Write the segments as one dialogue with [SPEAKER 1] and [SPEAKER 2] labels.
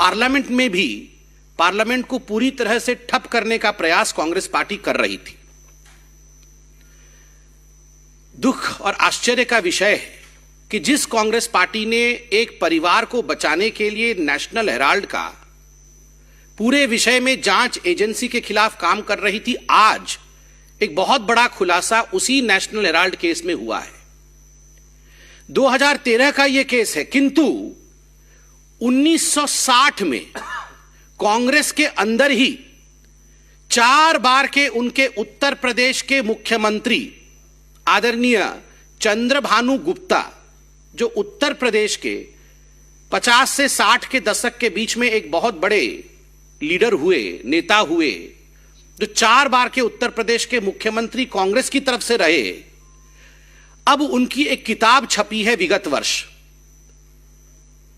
[SPEAKER 1] Parliament में भी parliament को पूरी तरह से ठप करने का प्रयास कांग्रेस पार्टी कर रही थी। दुख और आश्चर्य का विषय है कि जिस कांग्रेस पार्टी ने एक परिवार को बचाने के लिए नेशनल हेराल्ड का पूरे विषय में जांच एजेंसी के खिलाफ काम कर रही थी, आज एक बहुत बड़ा खुलासा उसी नेशनल हेराल्ड केस में हुआ है। 2013 का यह केस है, किंतु 1960 में कांग्रेस के अंदर ही 4 बार के उनके उत्तर प्रदेश के मुख्यमंत्री आदरणीय चंद्रभानु गुप्ता, जो उत्तर प्रदेश के 50 से 60 के दशक के बीच में एक बहुत बड़े लीडर हुए, नेता हुए, जो 4 बार के उत्तर प्रदेश के मुख्यमंत्री कांग्रेस की तरफ से रहे, अब उनकी एक किताब छपी है विगत वर्ष।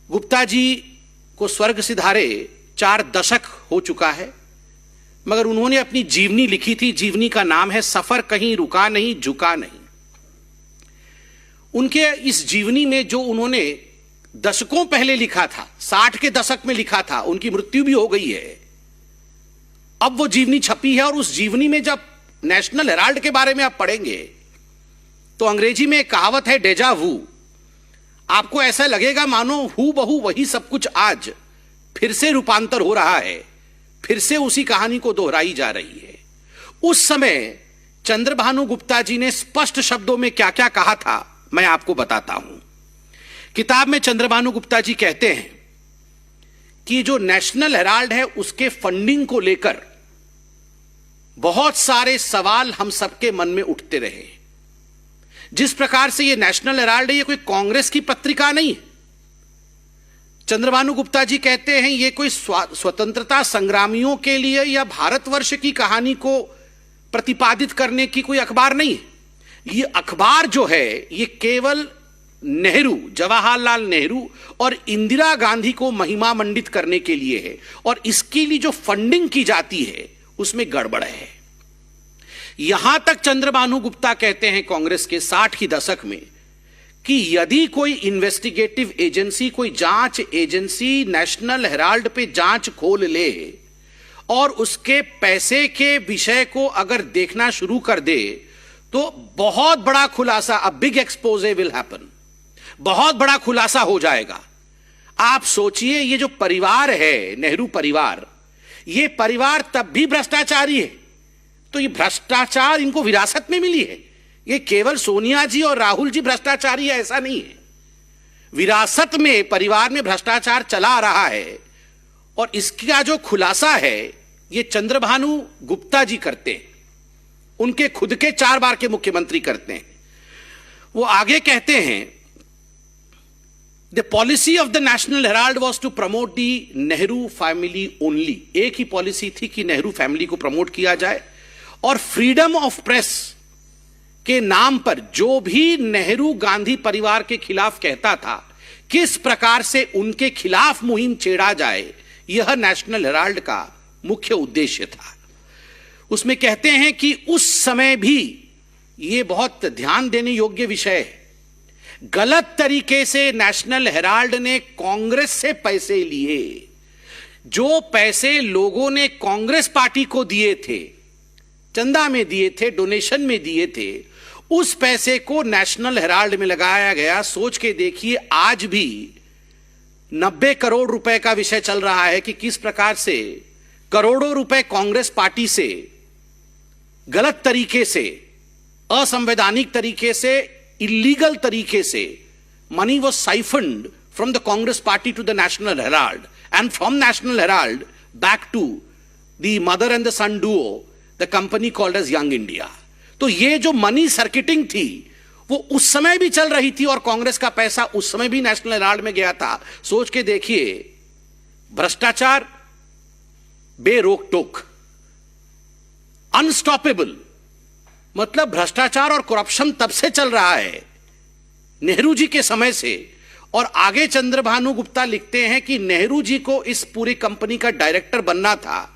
[SPEAKER 1] गुप्ता जी को स्वर्ग सिधारे 4 दशक हो चुका है, मगर उन्होंने अपनी जीवनी लिखी थी। जीवनी का नाम है सफर कहीं रुका नहीं, झुका नहीं। उनके इस जीवनी में जो उन्होंने दशकों पहले लिखा था, 60 के दशक में लिखा था, उनकी मृत्यु भी हो गई है, अब वो जीवनी छपी है। और उस जीवनी में जब नेशनल हेराल्ड के बारे में आप पढ़ेंगे तो अंग्रेजी में एक कहावत है, डेजा वू। आपको ऐसा लगेगा मानो हू बहू वही सब कुछ आज फिर से रूपांतर हो रहा है, फिर से उसी कहानी को दोहराई जा रही है। उस समय चंद्रभानु गुप्ता जी ने स्पष्ट शब्दों में क्या क्या कहा था, मैं आपको बताता हूं। किताब में चंद्रभानु गुप्ता जी कहते हैं कि जो नेशनल हेराल्ड है उसके फंडिंग को लेकर बहुत सारे सवाल हम सबके मन में उठते रहे। जिस प्रकार से ये नेशनल हेराल्ड है, ये कोई कांग्रेस की पत्रिका नहीं है। चंद्रभानु गुप्ता जी कहते हैं ये कोई स्वतंत्रता संग्रामियों के लिए या भारतवर्ष की कहानी को प्रतिपादित करने की कोई अखबार नहीं है। ये अखबार जो है ये केवल नेहरू, जवाहरलाल नेहरू और इंदिरा गांधी को महिमा मंडित करने के लिए है, और इसके लिए जो फंडिंग की जाती है उसमें गड़बड़ है। यहां तक चंद्रभानु गुप्ता कहते हैं कांग्रेस के 60 की दशक में कि यदि कोई इन्वेस्टिगेटिव एजेंसी, कोई जांच एजेंसी नेशनल हेराल्ड पे जांच खोल ले और उसके पैसे के विषय को अगर देखना शुरू कर दे तो बहुत बड़ा खुलासा, a big exposé will happen, बहुत बड़ा खुलासा हो जाएगा। आप सोचिए, ये जो परिवार है नेहरू परिवार, ये परिवार तब भी भ्रष्टाचारी है, तो ये भ्रष्टाचार इनको विरासत में मिली है। ये केवल सोनिया जी और राहुल जी भ्रष्टाचारी है ऐसा नहीं है, विरासत में परिवार में भ्रष्टाचार चला आ रहा है। और इसका जो खुलासा है ये चंद्रभानु गुप्ता जी करते हैं, उनके खुद के 4 बार के मुख्यमंत्री करते हैं। वो आगे कहते हैं, the policy of the National Herald was to promote the Nehru family only. एक ही पॉलिसी थी कि नेहरू फैमिली को प्रमोट किया जाए, और फ्रीडम ऑफ प्रेस के नाम पर जो भी नेहरू गांधी परिवार के खिलाफ कहता था, किस प्रकार से उनके खिलाफ मुहिम छेड़ा जाए, यह नेशनल हेराल्ड का मुख्य उद्देश्य था। उसमें कहते हैं कि उस समय भी यह बहुत ध्यान देने योग्य विषय है, गलत तरीके से नेशनल हेराल्ड ने कांग्रेस से पैसे लिए। जो पैसे लोगों ने कांग्रेस पार्टी को दिए थे, चंदा में दिए थे, डोनेशन में दिए थे, उस पैसे को नेशनल हेराल्ड में लगाया गया। सोच के देखिए, आज भी 90 करोड़ रुपए का विषय चल रहा है कि किस प्रकार से करोड़ों रुपए कांग्रेस पार्टी से गलत तरीके से, असंवैधानिक तरीके से, इलीगल तरीके से money was siphoned from the Congress party to the National Herald and from National Herald back to the mother and the son duo, the company called as Young India. तो ये जो मनी सर्किटिंग थी वो उस समय भी चल रही थी, और कांग्रेस का पैसा उस समय भी नेशनल हेराल्ड में गया था। सोच के देखिए, भ्रष्टाचार बेरोक टोक, अनस्टॉपेबल, मतलब भ्रष्टाचार और करप्शन तब से चल रहा है, नेहरू जी के समय से। और आगे चंद्रभानु गुप्ता लिखते हैं कि नेहरू जी को इस पूरी कंपनी का डायरेक्टर बनना था,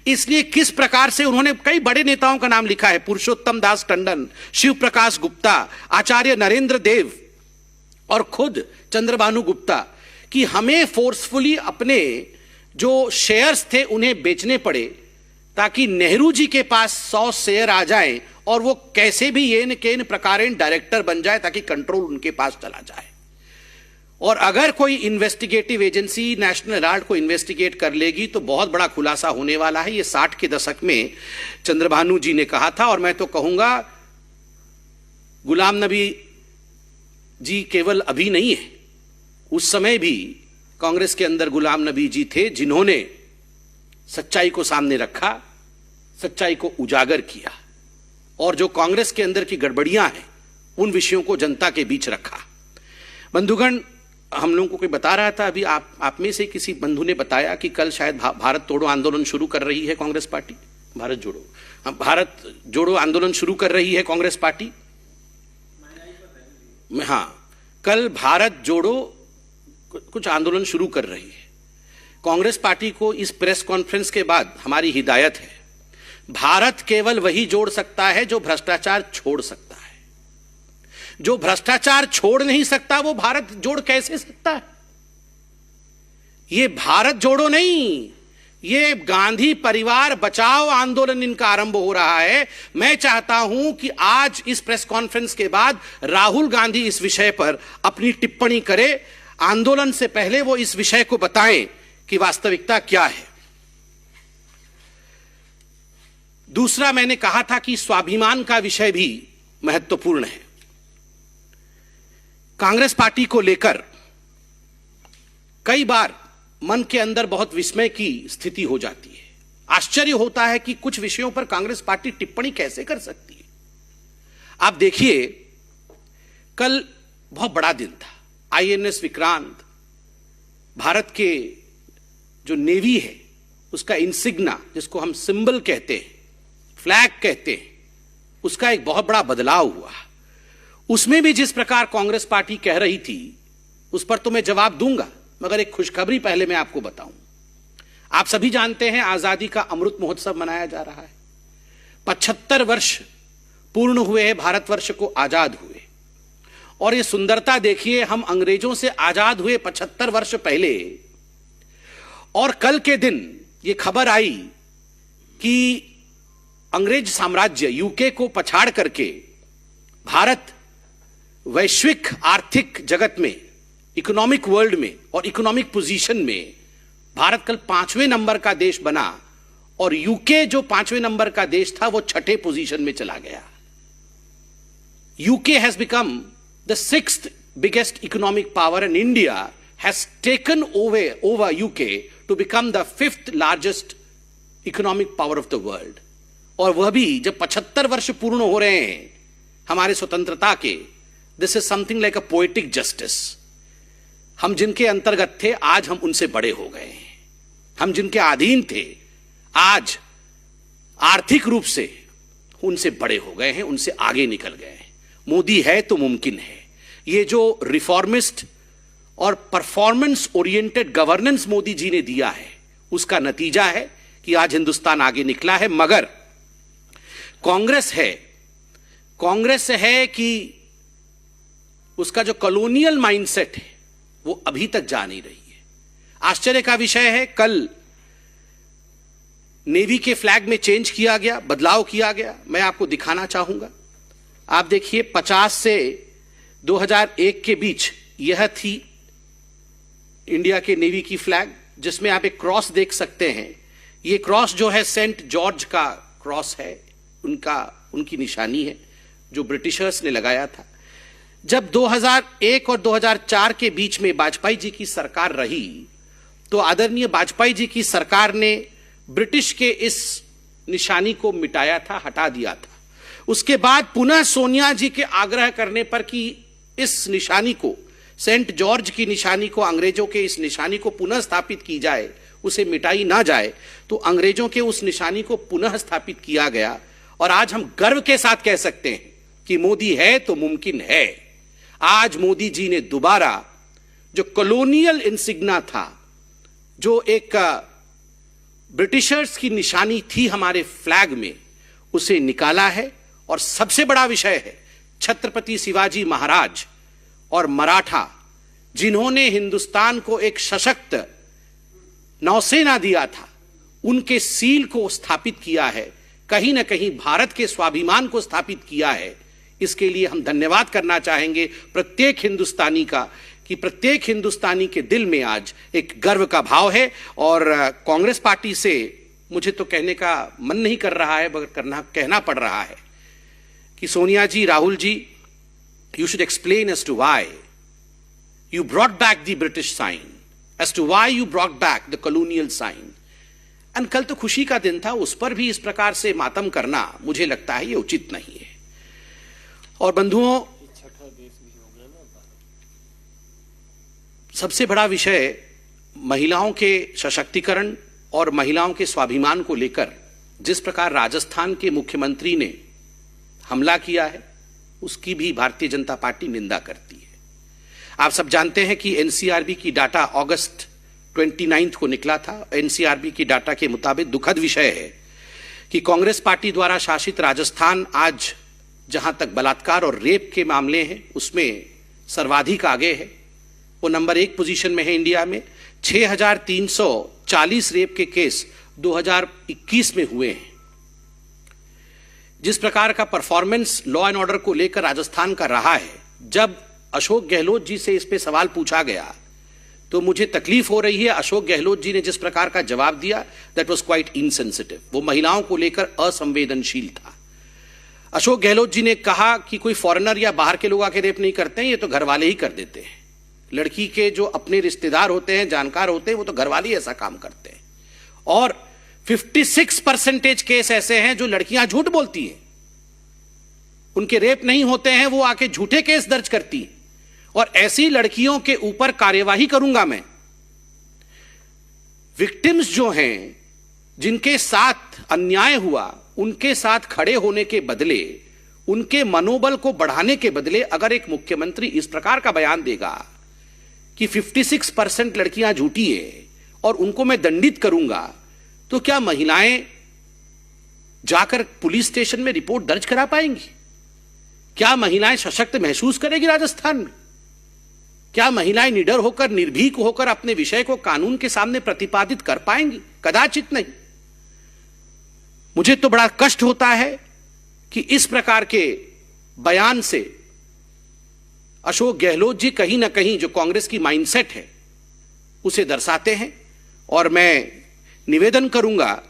[SPEAKER 1] इसलिए किस प्रकार से उन्होंने कई बड़े नेताओं का नाम लिखा है, पुरुषोत्तम दास टंडन, शिव प्रकाश गुप्ता, आचार्य नरेंद्र देव और खुद चंद्रभानु गुप्ता, कि हमें फोर्सफुली अपने जो शेयर्स थे उन्हें बेचने पड़े ताकि नेहरू जी के पास 100 शेयर आ जाएं और वो कैसे भी येन केन प्रकारेण डायरेक्टर बन जाए ताकि कंट्रोल उनके पास चला जाए। और अगर कोई इन्वेस्टिगेटिव एजेंसी नेशनल हेराल्ड को इन्वेस्टिगेट कर लेगी तो बहुत बड़ा खुलासा होने वाला है। ये 60 के दशक में चंद्रभानु जी ने कहा था, और मैं तो कहूंगा गुलाम नबी जी केवल अभी नहीं है, उस समय भी कांग्रेस के अंदर गुलाम नबी जी थे जिन्होंने सच्चाई को सामने रखा, सच्चाई को उजागर किया और जो कांग्रेस के अंदर की गड़बड़ियां हैं उन विषयों को जनता के बीच रखा। बंधुगण, हम लोगों को कोई बता रहा था अभी, आप में से किसी बंधु ने बताया कि कल शायद भारत तोड़ो आंदोलन शुरू कर रही है कांग्रेस पार्टी। भारत जोड़ो आंदोलन शुरू कर रही है कांग्रेस पार्टी। हाँ, कल भारत जोड़ो कुछ आंदोलन शुरू कर रही है कांग्रेस पार्टी को। इस प्रेस कॉन्फ्रेंस के बाद हमारी हिदायत है, भारत केवल वही जोड़ सकता है जो भ्रष्टाचार छोड़ सकता है। जो भ्रष्टाचार छोड़ नहीं सकता वो भारत जोड़ कैसे सकता है? ये भारत जोड़ो नहीं, ये गांधी परिवार बचाओ आंदोलन इनका आरंभ हो रहा है। मैं चाहता हूं कि आज इस प्रेस कॉन्फ्रेंस के बाद राहुल गांधी इस विषय पर अपनी टिप्पणी करे। आंदोलन से पहले वो इस विषय को बताएं कि वास्तविकता क्या है। दूसरा, मैंने कहा था कि स्वाभिमान का विषय भी महत्वपूर्ण है। कांग्रेस पार्टी को लेकर कई बार मन के अंदर बहुत विस्मय की स्थिति हो जाती है। आश्चर्य होता है कि कुछ विषयों पर कांग्रेस पार्टी टिप्पणी कैसे कर सकती है। आप देखिए, कल बहुत बड़ा दिन था। आईएनएस विक्रांत, भारत के जो नेवी है उसका इंसिग्ना, जिसको हम सिंबल कहते हैं, फ्लैग कहते हैं, उसका एक बहुत बड़ा बदलाव हुआ। उसमें भी जिस प्रकार कांग्रेस पार्टी कह रही थी उस पर तो मैं जवाब दूंगा, मगर एक खुशखबरी पहले मैं आपको बताऊं। आप सभी जानते हैं आजादी का अमृत महोत्सव मनाया जा रहा है। 75 वर्ष पूर्ण हुए हैं भारतवर्ष को आजाद हुए, और ये सुंदरता देखिए, हम अंग्रेजों से आजाद हुए 75 वर्ष पहले, और कल के दिन ये खबर आई कि अंग्रेज साम्राज्य यूके को पछाड़ करके भारत वैश्विक आर्थिक जगत में, इकोनॉमिक वर्ल्ड में और इकोनॉमिक पोजीशन में भारत कल 5वें नंबर का देश बना, और यूके जो 5वें नंबर का देश था वो 6ठे पोजीशन में चला गया। UK has become the 6th biggest economic power, and India has taken over UK to become the 5th largest economic power of the world. और वह भी जब 75 वर्ष पूर्ण हो रहे हैं हमारे स्वतंत्रता के। This is something like a poetic justice. हम जिनके अंतर्गत थे आज हम उनसे बड़े हो गए हैं। हम जिनके अधीन थे आज आर्थिक रूप से उनसे बड़े हो गए हैं, उनसे आगे निकल गए हैं। मोदी है तो मुमकिन है। ये जो रिफॉर्मिस्ट और performance oriented governance Modi ji ने दिया है उसका नतीजा है कि आज हिंदुस्तान आगे निकला है। मगर कांग्रेस है कि उसका जो कॉलोनियल माइंडसेट है वो अभी तक जा नहीं रही है। आश्चर्य का विषय है, कल नेवी के फ्लैग में चेंज किया गया, बदलाव किया गया। मैं आपको दिखाना चाहूंगा। आप देखिए, 50 से 2001 के बीच यह थी इंडिया के नेवी की फ्लैग, जिसमें आप एक क्रॉस देख सकते हैं। ये क्रॉस जो है सेंट जॉर्ज का क्रॉस है, उनकी निशानी है जो ब्रिटिशर्स ने लगाया था। जब 2001 और 2004 के बीच में वाजपेयी जी की सरकार रही तो आदरणीय वाजपेयी जी की सरकार ने ब्रिटिश के इस निशानी को मिटाया था, हटा दिया था। उसके बाद पुनः सोनिया जी के आग्रह करने पर कि इस निशानी को, सेंट जॉर्ज की निशानी को, अंग्रेजों के इस निशानी को पुनः स्थापित की जाए, उसे मिटाई ना जाए, तो अंग्रेजों के उस निशानी को पुनः स्थापित किया गया। और आज हम गर्व के साथ कह सकते हैं कि मोदी है तो मुमकिन है। आज मोदी जी ने दोबारा जो कॉलोनियल इंसिग्ना था, जो एक ब्रिटिशर्स की निशानी थी हमारे फ्लैग में, उसे निकाला है। और सबसे बड़ा विषय है छत्रपति शिवाजी महाराज और मराठा, जिन्होंने हिंदुस्तान को एक सशक्त नौसेना दिया था, उनके सील को स्थापित किया है, कहीं ना कहीं भारत के स्वाभिमान को स्थापित किया है। इसके लिए हम धन्यवाद करना चाहेंगे प्रत्येक हिंदुस्तानी का, कि प्रत्येक हिंदुस्तानी के दिल में आज एक गर्व का भाव है। और कांग्रेस पार्टी से मुझे तो कहने का मन नहीं कर रहा है, मगर कहना पड़ रहा है कि सोनिया जी, Rahul ji, you should explain as to why you brought back the British sign, as to why you brought back the colonial sign. And कल तो खुशी का दिन था, उस पर भी इस प्रकार से मातम करना मुझे लगता है ये उचित नहीं है। और बंधुओं, सबसे बड़ा विषय महिलाओं के सशक्तिकरण और महिलाओं के स्वाभिमान को लेकर जिस प्रकार राजस्थान के मुख्यमंत्री ने हमला किया है, उसकी भी भारतीय जनता पार्टी निंदा करती है। आप सब जानते हैं कि एनसीआरबी की डाटा अगस्त 29 को निकला था। एनसीआरबी की डाटा के मुताबिक दुखद विषय है कि कांग्रेस पार्टी द्वारा शासित राजस्थान आज जहां तक बलात्कार और रेप के मामले हैं उसमें सर्वाधिक आगे है। वो नंबर 1 पोजीशन में है इंडिया में। 6340 रेप के केस 2021 में हुए हैं। जिस प्रकार का परफॉर्मेंस लॉ एंड ऑर्डर को लेकर राजस्थान का रहा है, जब अशोक गहलोत जी से इस पे सवाल पूछा गया तो मुझे तकलीफ हो रही है। अशोक गहलोत जी ने जिस प्रकार का जवाब दिया, दैट वाज क्वाइट इनसेंसिटिव। वो महिलाओं को लेकर असंवेदनशील था। अशोक गहलोत जी ने कहा कि कोई फॉरेनर या बाहर के लोग आके रेप नहीं करते हैं, ये तो घर वाले ही कर देते हैं। लड़की के जो अपने रिश्तेदार होते हैं, जानकार होते हैं, वो तो घर वाले ही ऐसा काम करते हैं। और 56% केस ऐसे हैं जो लड़कियां झूठ बोलती हैं, उनके रेप नहीं होते हैं, वो आके झूठे केस दर्ज करती हैं। और ऐसी लड़कियों के ऊपर कार्यवाही करूंगा मैं। विक्टिम्स जो हैं, जिनके साथ अन्याय हुआ, उनके साथ खड़े होने के बदले, उनके मनोबल को बढ़ाने के बदले अगर एक मुख्यमंत्री इस प्रकार का बयान देगा कि 56% लड़कियां झूठी है और उनको मैं दंडित करूंगा, तो क्या महिलाएं जाकर पुलिस स्टेशन में रिपोर्ट दर्ज करा पाएंगी? क्या महिलाएं सशक्त महसूस करेगी राजस्थान में? क्या महिलाएं निडर होकर, निर्भीक होकर अपने विषय को कानून के सामने प्रतिपादित कर पाएंगी? कदाचित नहीं। मुझे तो बड़ा कष्ट होता है कि इस प्रकार के बयान से अशोक गहलोत जी कहीं ना कहीं जो कांग्रेस की माइंडसेट है उसे दर्शाते हैं। और मैं निवेदन करूंगा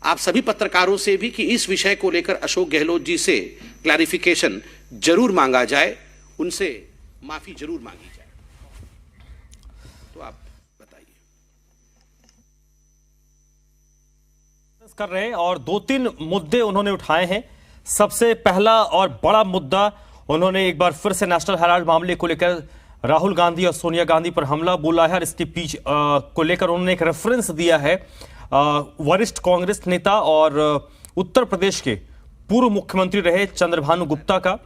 [SPEAKER 1] आप सभी पत्रकारों से भी कि इस विषय को लेकर अशोक गहलोत जी से क्लैरिफिकेशन जरूर मांगा जाए, उनसे माफी जरूर मांगी जाए। तो आप बताइए।
[SPEAKER 2] कर रहे हैं और 2-3 मुद्दे उन्होंने उठाए हैं। सबसे पहला और बड़ा मुद्दा, उन्होंने एक बार फिर से नेशनल हेराल्ड मामले को लेकर राहुल गांधी और सोनिया गांधी पर हमला बोला है। और इसके पीछे को लेकर उन्होंने एक रेफरेंस दिया है वरिष्ठ कांग्रेस नेता और उत्तर प्रदेश के पूर्व मुख्यमंत्री रहे चंद्रभानु गुप्ता का,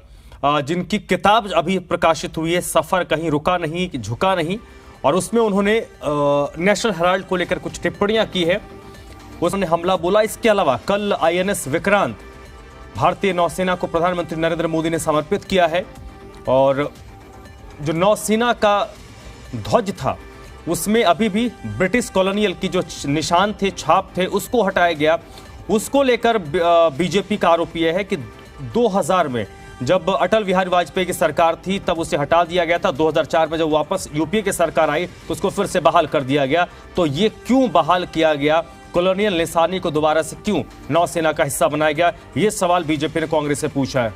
[SPEAKER 2] जिनकी किताब अभी प्रकाशित हुई है, सफर कहीं रुका नहीं, झुका नहीं। और उसमें उन्होंने नेशनल हेराल्ड को लेकर कुछ टिप्पणियां की है, उसने हमला बोला। इसके अलावा कल आईएनएस विक्रांत भारतीय नौसेना को प्रधानमंत्री नरेंद्र मोदी ने समर्पित किया है। और जो नौसेना का ध्वज था उसमें अभी भी ब्रिटिश कॉलोनियल की जो निशान थे, छाप थे, उसको हटाया गया। उसको लेकर बीजेपी का आरोप यह है कि 2000 में जब अटल बिहारी वाजपेयी की सरकार थी तब उसे हटा दिया गया था। 2004 में जब वापस यूपीए की सरकार आई तो उसको फिर से बहाल कर दिया गया। तो ये क्यों बहाल किया गया? कॉलोनियल निशानी को दोबारा से क्यों नौसेना का हिस्सा बनाया गया? ये सवाल बीजेपी ने कांग्रेस से पूछा है।